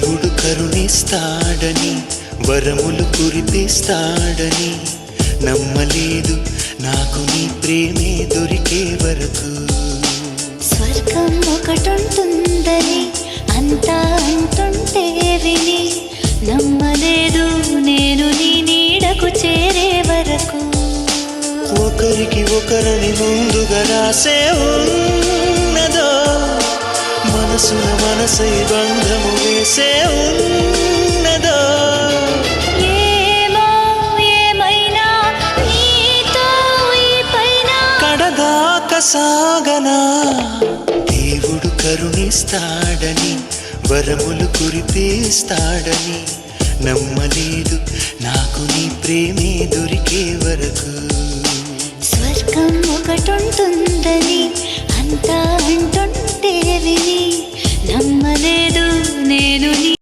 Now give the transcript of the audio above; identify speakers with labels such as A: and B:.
A: దేవుడు కరుణిస్తాడని వరములు కురిపిస్తాడని నమ్మలేదు నాకు నీ ప్రేమే దొరికే వరకు.
B: స్వర్గం ఒకటుంటుందని అంతా అంటుంటే విని నమ్మలేదు నేను నీ నీడకు చేరే వరకు.
A: ఒకరికి ఒకరని ముందుగా రాసే ఉన్నదో మనసున మనసై బంధము వేసే ఉన్నదో.
B: ఏమో ఏమైనా నీతో ఈ పైన
A: కడదాక సాగనా. దేవుడు కరుణిస్తాడని వరములు కురిపిస్తాడని నమ్మలేదు నాకు నీ ప్రేమే దొరికే వరకు.
B: స్వర్గం ఒకటుంటుందని అంతా అంటుంటే విని నమ్మలేదు నేను నీ